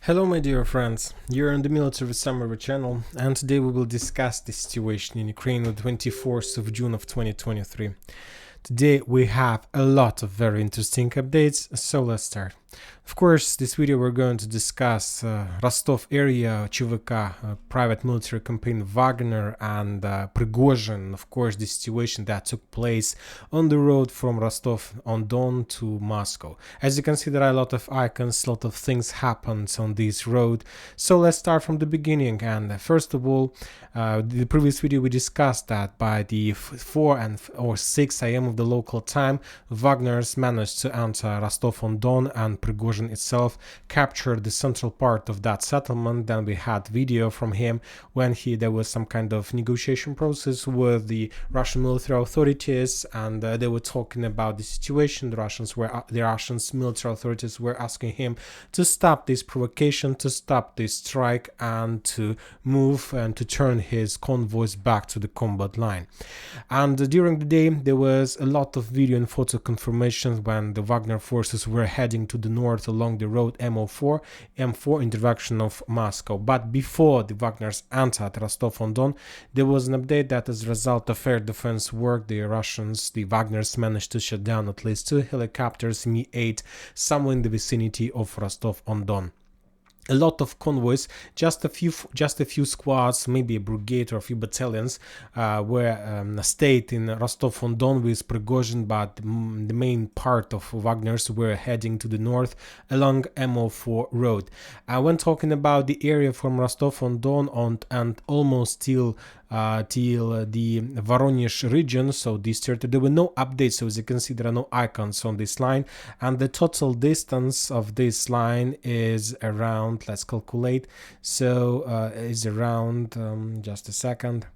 Hello my dear friends, you're on the Military Summary channel, and today we will discuss the situation in Ukraine on the 24th of June of 2023. Today we have a lot of very interesting updates, so let's start. Of course, this video we're going to discuss Rostov area, ЧВК, private military campaign Wagner and Prigozhin, of course the situation that took place on the road from Rostov-on-Don to Moscow. As you can see, there are a lot of icons, a lot of things happened on this road, so let's start from the beginning. And first of all, the previous video we discussed that by the 4 or 6 a.m. of the local time, Wagner's managed to enter Rostov-on-Don, and Prigozhin itself captured the central part of that settlement. Then we had video from him when there was some kind of negotiation process with the Russian military authorities, and they were talking about the situation. The Russian military authorities were asking him to stop this provocation, to stop this strike, and to move and to turn his convoys back to the combat line. And during the day there was a lot of video and photo confirmations when the Wagner forces were heading to the north along the road M4 in direction of Moscow. But before the Wagners entered Rostov-on-Don, there was an update that as a result of air defense work, the Wagners managed to shut down at least 2 helicopters Mi-8 somewhere in the vicinity of Rostov-on-Don. A lot of convoys, just a few squads, maybe a brigade or a few battalions were stayed in Rostov-on-Don with Prigozhin, but the main part of Wagner's were heading to the north along M4 road. When talking about the area from Rostov-on-Don and almost till the Voronezh region, so this territory, there were no updates, so as you can see there are no icons on this line, and the total distance of this line is around, let's calculate, so is around just a second.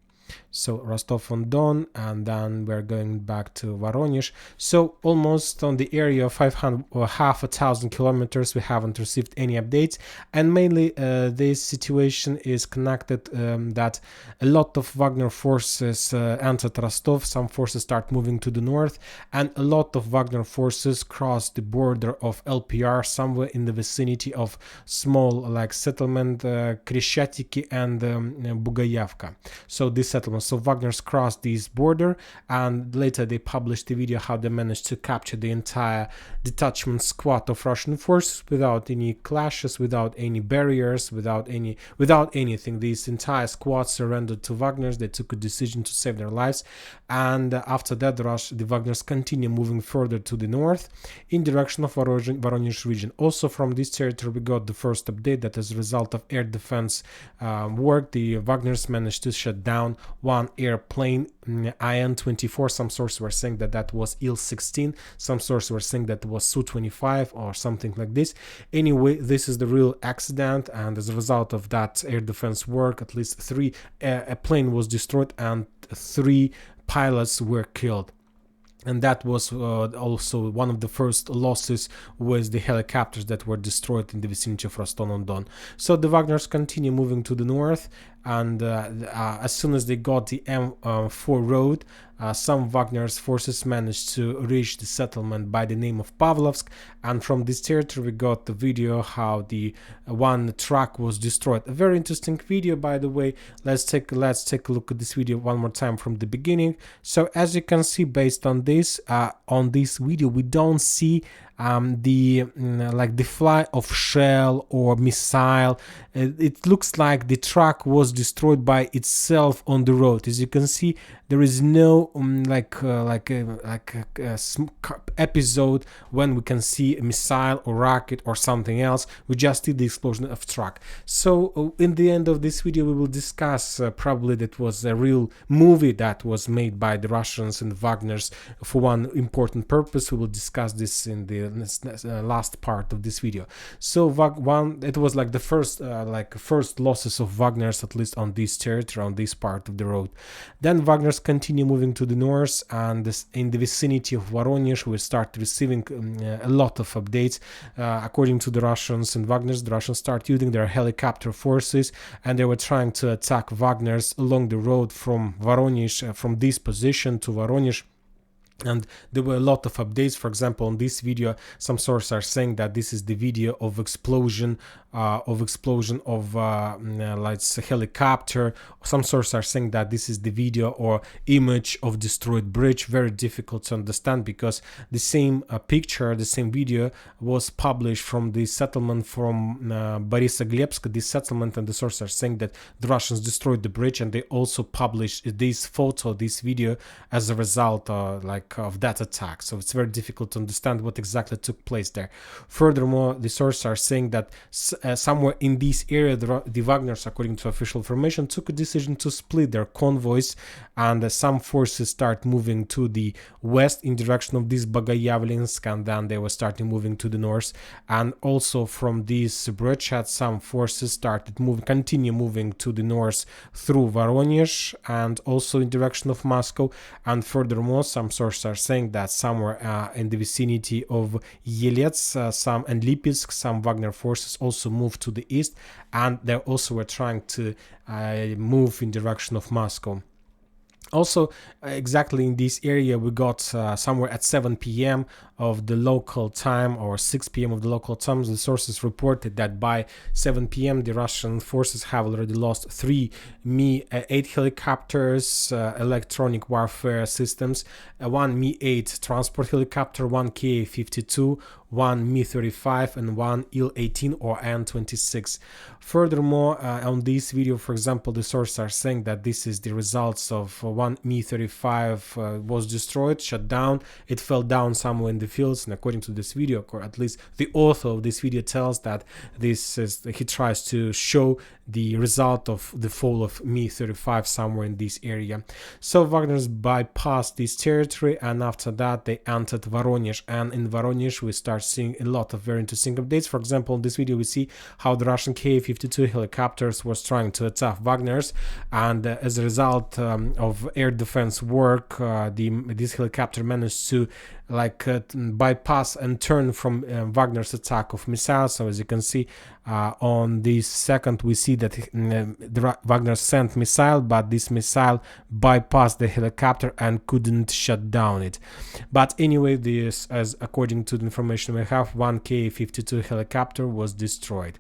So Rostov-on-Don, and then we're going back to Voronezh, so almost on the area of 500 or half a thousand kilometers. We haven't received any updates, and mainly this situation is connected that a lot of Wagner forces entered Rostov. Some forces start moving to the north, and a lot of Wagner forces crossed the border of LPR somewhere in the vicinity of small like settlement Kreshatiki and Bugayevka. So this settlement, so Wagner's crossed this border, and later they published the video how they managed to capture the entire detachment squad of Russian forces without any clashes, without any barriers, without anything. This entire squad surrendered to Wagner's. They took a decision to save their lives, and after that the Wagner's continue moving further to the north in direction of Voronezh region. Also from this territory we got the first update that as a result of air defense work, the Wagner's managed to shut down one airplane, IN-24. Some sources were saying that was Il-16, some sources were saying that was Su-25 or something like this. Anyway, this is the real accident, and as a result of that air defense work, at least a plane was destroyed and 3 pilots were killed. And that was also one of the first losses, was the helicopters that were destroyed in the vicinity of Rostov-on-Don. So the Wagners continue moving to the north, and as soon as they got the M4 road, some Wagner's forces managed to reach the settlement by the name of Pavlovsk, and from this territory we got the video how the one truck was destroyed. A very interesting video, by the way. Let's take a look at this video one more time from the beginning. So as you can see, based on this video, we don't see the fly of shell or missile. It looks like the truck was destroyed by itself on the road. As you can see, there is no episode when we can see a missile or rocket or something else. We just see the explosion of truck. So in the end of this video we will discuss probably that was a real movie that was made by the Russians and Wagner's for one important purpose. We will discuss this in the last part of this video. So it was like the first losses of Wagner's, at least on this territory, on this part of the road. Then Wagner's continue moving to the north, and in the vicinity of Voronezh we start receiving a lot of updates. According to the Russians and Wagner's, the Russians start using their helicopter forces, and they were trying to attack Wagner's along the road from Voronezh, from this position to Voronezh. And there were a lot of updates. For example, on this video, some sources are saying that this is the video of explosion of like a helicopter. Some sources are saying that this is the video or image of destroyed bridge. Very difficult to understand, because the same picture, the same video was published from the settlement from Borisoglepsk, this settlement, and the sources are saying that the Russians destroyed the bridge, and they also published this photo, this video, as a result of that attack. So it's very difficult to understand what exactly took place there. Furthermore, the sources are saying that somewhere in this area, the Wagners, according to official information, took a decision to split their convoys, and some forces start moving to the west in direction of this Bogayavlinsk, and then they were starting moving to the north. And also from this bridgehead, some forces started continue moving to the north through Voronezh and also in direction of Moscow. And furthermore, some sources are saying that somewhere in the vicinity of Yelets and Lipetsk, some Wagner forces also moved to the east, and they also were trying to move in direction of Moscow. Also, exactly in this area, we got somewhere at 7 p.m. of the local time, or 6 p.m. of the local time, the sources reported that by 7 p.m. the Russian forces have already lost 3 Mi-8 helicopters, electronic warfare systems, 1 Mi-8 transport helicopter, 1 Ka-52, 1 Mi-35, and 1 Il-18 or An-26. Furthermore, on this video, for example, the sources are saying that this is the results of 1 Mi-35 was destroyed, shut down. It fell down somewhere in the fields, and according to this video, or at least the author of this video tells that he tries to show the result of the fall of Mi-35 somewhere in this area. So Wagner's bypassed this territory, and after that they entered Voronezh, and in Voronezh we start seeing a lot of very interesting updates. For example, in this video we see how the Russian Ka-52 helicopters was trying to attack Wagner's, and as a result of air defense work, this helicopter managed to bypass and turn from Wagner's attack of missiles. So as you can see on this second, we see that Wagner sent missile, but this missile bypassed the helicopter and couldn't shut down it. But anyway, this, as according to the information we have, 1 Ka-52 helicopter was destroyed.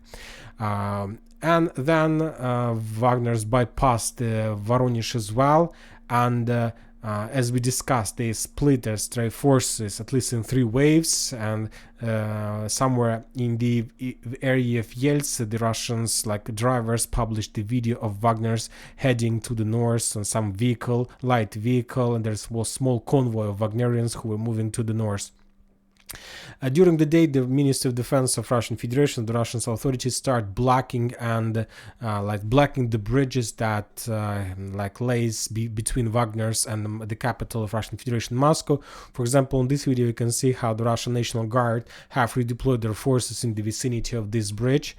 And then Wagner's bypassed Voronezh as well, and as we discussed, they split their stray forces at least in 3 waves, and somewhere in the area of Yelts, the Russians, like drivers, published the video of Wagner's heading to the north on some vehicle, light vehicle, and there was a small convoy of Wagnerians who were moving to the north. During the day, the Ministry of Defense of Russian Federation, the Russian authorities start blocking and blocking the bridges that lays between Wagner's and the capital of Russian Federation, Moscow. For example, in this video, you can see how the Russian National Guard have redeployed their forces in the vicinity of this bridge,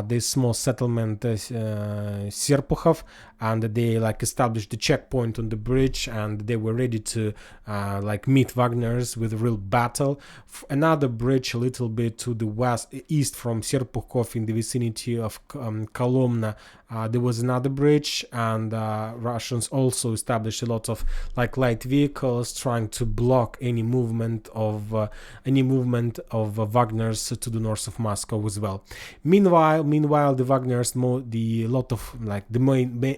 this small settlement, Serpukhov, and they established the checkpoint on the bridge, and they were ready to meet Wagner's with a real battle. Another bridge a little bit to the east from Serpukhov in the vicinity of Kolomna, there was another bridge, and Russians also established a lot of light vehicles trying to block any movement of Wagner's to the north of Moscow as well. Meanwhile, the Wagner's the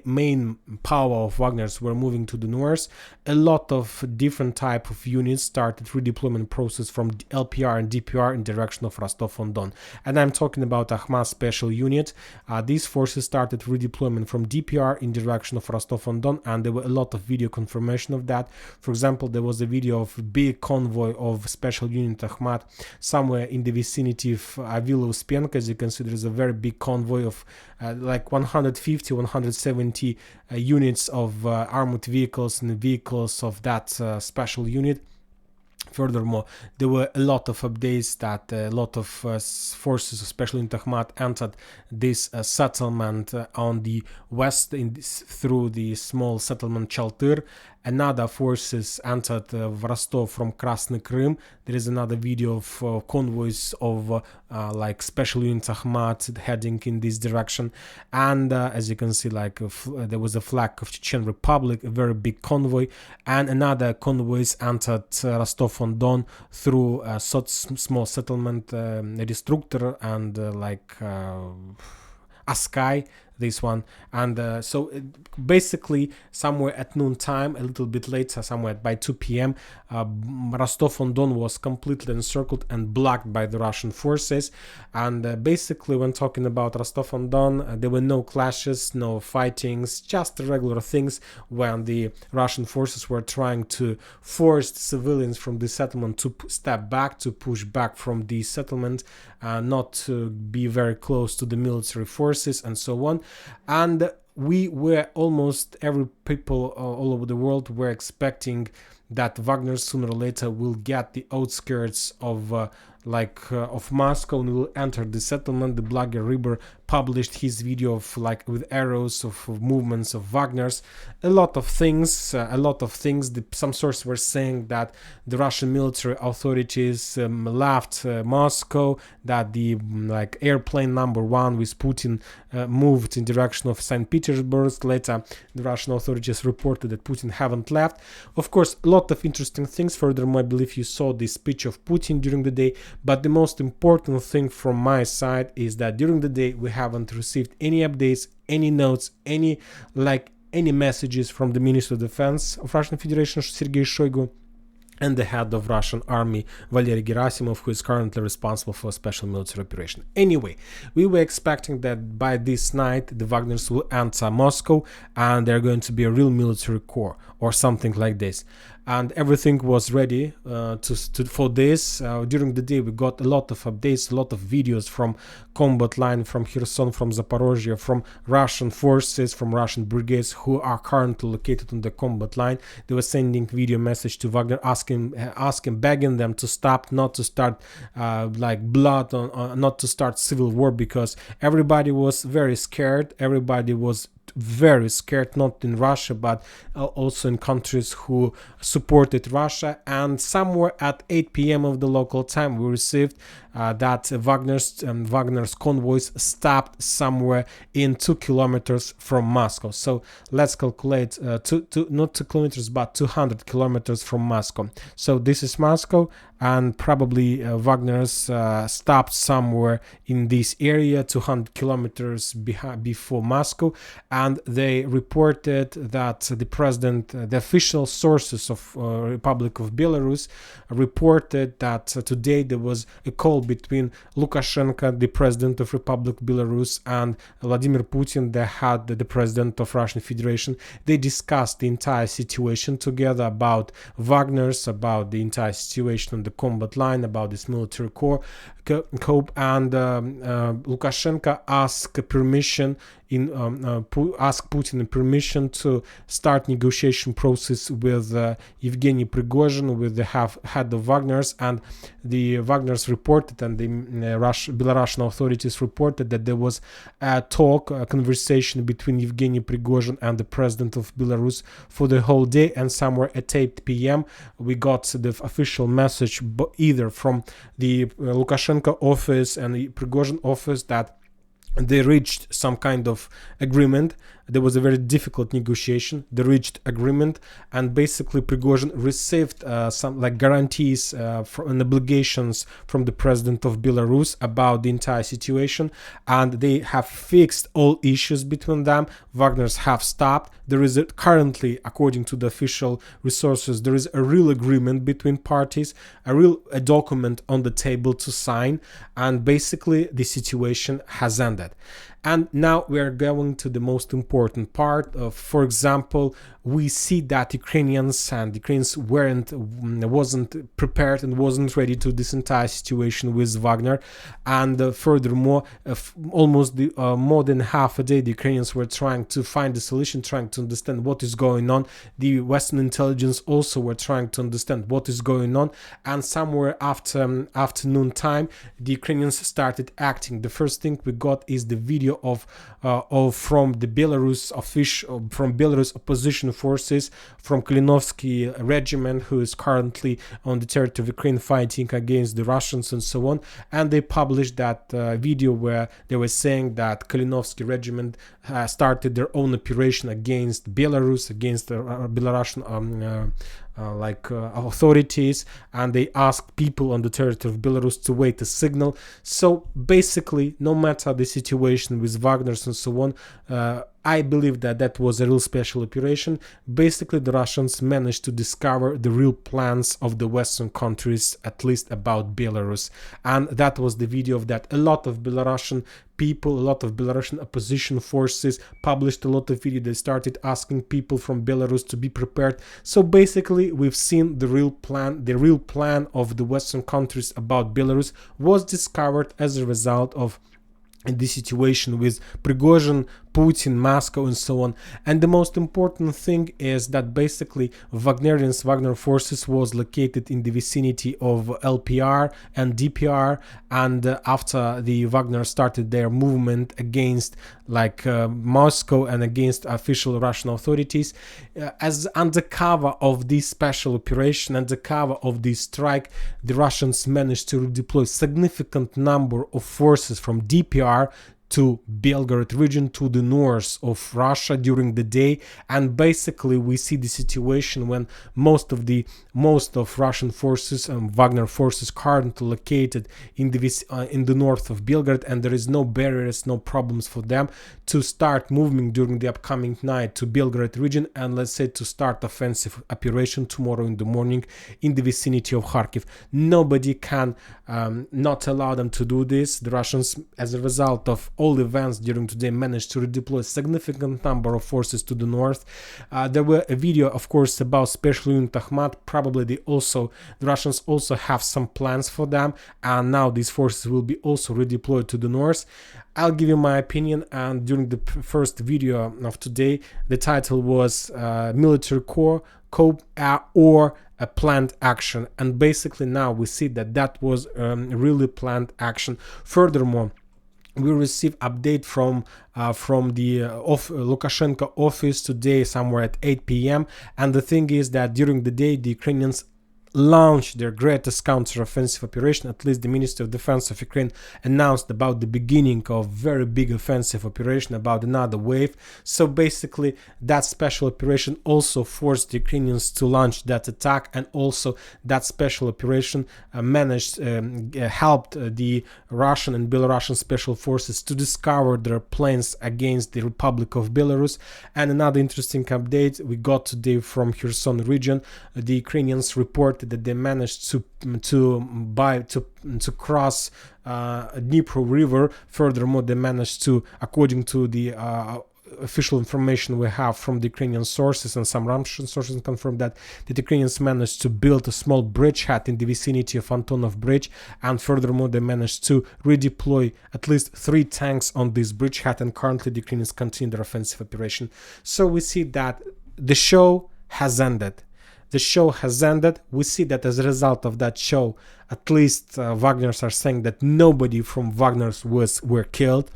main power of Wagner's were moving to the north. A lot of different type of units started redeployment process from LPR and DPR in direction of Rostov-on-Don, and I'm talking about Akhmat Special Unit. These forces started redeployment from DPR in direction of Rostov-on-Don, and there were a lot of video confirmation of that. For example, there was a video of a big convoy of Special Unit Akhmat somewhere in the vicinity of Avilo-Uspenka. As you can see, there is a very big convoy of 150-170 units of armored vehicles and vehicles of that special unit. Furthermore, there were a lot of updates that a lot of forces, especially in Akhmat, entered this settlement on the west through the small settlement Chaltyr, another forces entered Rostov from Krasny Krim. There is another video of convoys of like special units Akhmat heading in this direction, and as you can see, like there was a flag of Chechen Republic, a very big convoy, and another convoys entered Rostov-on-Don through a small settlement, Destructor and Askai, this one. And so basically somewhere at noon time, a little bit later, somewhere by 2 p.m, Rostov-on-Don was completely encircled and blocked by the Russian forces. And basically, when talking about Rostov-on-Don, there were no clashes, no fightings, just regular things when the Russian forces were trying to force civilians from the settlement to step back, to push back from the settlement, not to be very close to the military forces and so on. And we were almost every people all over the world were expecting that Wagner sooner or later will get the outskirts of of Moscow and will enter the settlement. The blogger Riber published his video of with arrows of movements of Wagner's. A lot of things. Some sources were saying that the Russian military authorities left Moscow, that the airplane number 1 with Putin moved in direction of St. Petersburg. Later, the Russian authorities reported that Putin haven't left. Of course, a lot of interesting things. Furthermore, I believe you saw the speech of Putin during the day. But the most important thing from my side is that during the day we haven't received any updates, any notes, any messages from the Minister of Defense of Russian Federation, Sergei Shoigu, and the head of Russian army, Valery Gerasimov, who is currently responsible for a special military operation. Anyway, we were expecting that by this night, the Wagners will enter Moscow and they're going to be a real military corps or something like this. And everything was ready for this. During the day, we got a lot of updates, a lot of videos from combat line, from Kherson, from Zaporozhye, from Russian forces, from Russian brigades who are currently located on the combat line. They were sending video message to Wagner, begging them to stop, not to start blood, not to start civil war, because everybody was very scared. Everybody was very scared, not in Russia but also in countries who supported Russia. And somewhere at 8 p.m. of the local time, we received that Wagner's convoys stopped somewhere in 2 kilometers from Moscow. So let's calculate not 2 kilometers but 200 kilometers from Moscow. So this is Moscow, and probably Wagner's stopped somewhere in this area 200 kilometers before Moscow. And they reported that the official sources of Republic of Belarus reported that today there was a call between Lukashenka, the president of Republic of Belarus, and Vladimir Putin, the president of Russian Federation. They discussed the entire situation together about Wagner's, about the entire situation on the combat line, about this military corps, and Lukashenka asked permission ask Putin permission to start negotiation process with Evgeny Prigozhin, with the head of Wagner's. And the Wagner's reported, and the Belarusian authorities reported, that there was a conversation between Evgeny Prigozhin and the president of Belarus for the whole day. And somewhere at 8 p.m. we got the official message either from the Lukashenko office and the Prigozhin office that they reached some kind of agreement. There was a very difficult negotiation. They reached agreement, and basically Prigozhin received some guarantees and obligations from the president of Belarus about the entire situation, and they have fixed all issues between them. Wagner's have stopped. There is currently, according to the official resources, there is a real agreement between parties, a document on the table to sign, and basically the situation has ended. And now we are going to the most important part. For example, we see that Ukrainians wasn't prepared and wasn't ready to this entire situation with Wagner. And furthermore, almost more than half a day, the Ukrainians were trying to find a solution, trying to understand what is going on. The Western intelligence also were trying to understand what is going on. And somewhere after afternoon time, the Ukrainians started acting. The first thing we got is the video video of from the Belarus official, from Belarus opposition forces, from Kalinovsky regiment, who is currently on the territory of Ukraine fighting against the Russians and so on. And they published that video where they were saying that Kalinovsky regiment started their own operation against Belarus, against Belarusian authorities, and they asked people on the territory of Belarus to wait a signal. So basically, no matter the situation with Wagner's and so on, I believe that that was a real special operation. Basically, the Russians managed to discover the real plans of the Western countries, at least about Belarus. And that was the video of that. A lot of Belarusian people, a lot of Belarusian opposition forces published a lot of video. They started asking people from Belarus to be prepared. So basically, we've seen the real plan. The real plan of the Western countries about Belarus was discovered as a result of the situation with Prigozhin, Putin, Moscow, and so on. And the most important thing is that basically Wagner forces was located in the vicinity of LPR and DPR, and after the Wagner started their movement against Moscow and against official Russian authorities, as under cover of this special operation, under cover of this strike, the Russians managed to redeploy significant number of forces from DPR to Belgorod region, to the north of Russia during the day. And basically we see the situation when most of Russian forces and Wagner forces currently located in the north of Belgorod, and there is no barriers, no problems for them to start moving during the upcoming night to Belgorod region, and let's say to start offensive operation tomorrow in the morning in the vicinity of Kharkiv. Nobody can not allow them to do this. The Russians, as a result of all events during today, managed to redeploy a significant number of forces to the north. There were a video, of course, about Special Unit Akhmat. Probably the Russians also have some plans for them, and now these forces will be also redeployed to the north. I'll give you my opinion, and during the first video of today, the title was Military Coup or a planned action, and basically now we see that that was really planned action. Furthermore, we receive update from the Lukashenka office today somewhere at 8 p.m. and the thing is that during the day the Ukrainians launched their greatest counter-offensive operation. At least the Ministry of Defense of Ukraine announced about the beginning of very big offensive operation, about another wave. So basically that special operation also forced the Ukrainians to launch that attack, and also that special operation helped the Russian and Belarusian special forces to discover their plans against the Republic of Belarus. And another interesting update we got today from Kherson region, the Ukrainians reported that they managed to cross Dnipro River. Furthermore, they managed to, according to the official information we have from the Ukrainian sources, and some Russian sources confirm that the Ukrainians managed to build a small bridgehead in the vicinity of Antonov Bridge, and furthermore they managed to redeploy at least 3 tanks on this bridgehead, and currently the Ukrainians continue their offensive operation. So we see that the show has ended. The show has ended. We see that as a result of that show, at least Wagners are saying that nobody from Wagners were killed.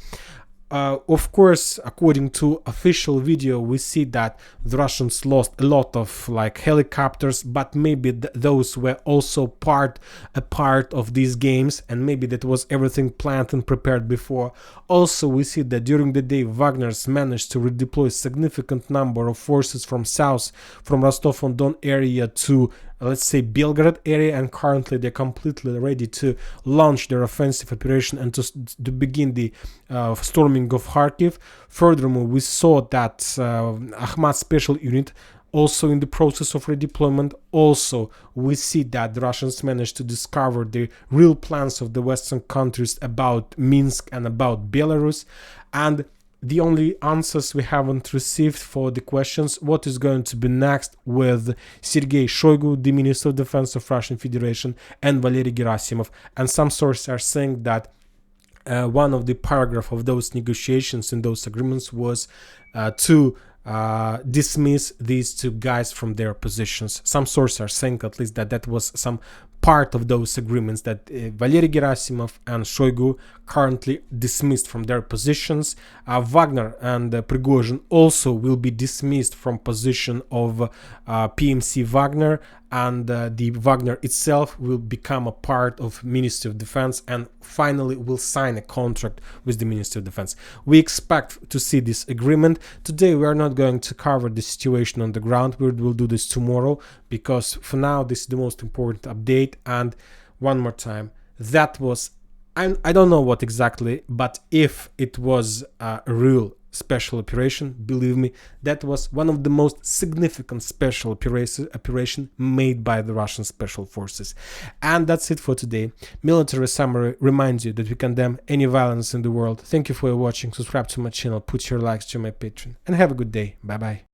Of course, according to official video, we see that the Russians lost a lot of helicopters, but maybe those were also a part of these games, and maybe that was everything planned and prepared before. Also, we see that during the day, Wagners managed to redeploy a significant number of forces from south, from Rostov-on-Don area to, let's say, Belgorod area, and currently they're completely ready to launch their offensive operation and to begin the storming of Kharkiv. Furthermore, we saw that Akhmat special unit also in the process of redeployment. Also, we see that the Russians managed to discover the real plans of the Western countries about Minsk and about Belarus. And the only answers we haven't received for the questions, what is going to be next with Sergei Shoigu, the Minister of Defense of Russian Federation, and Valery Gerasimov. And some sources are saying that one of the paragraphs of those negotiations and those agreements was to dismiss these two guys from their positions. Some sources are saying at least that that was some part of those agreements, that Valery Gerasimov and Shoigu currently dismissed from their positions. Wagner and Prigozhin also will be dismissed from position of PMC Wagner, and the Wagner itself will become a part of Ministry of Defense and finally will sign a contract with the Ministry of Defense. We expect to see this agreement. Today we are not going to cover the situation on the ground. We will do this tomorrow, because for now this is the most important update. And one more time, that was, I don't know what exactly, but if it was a real special operation, believe me, that was one of the most significant special operation made by the Russian special forces. And that's it for today. Military Summary reminds you that we condemn any violence in the world. Thank you for watching. Subscribe to my channel, put your likes to my Patreon, and have a good day. Bye bye.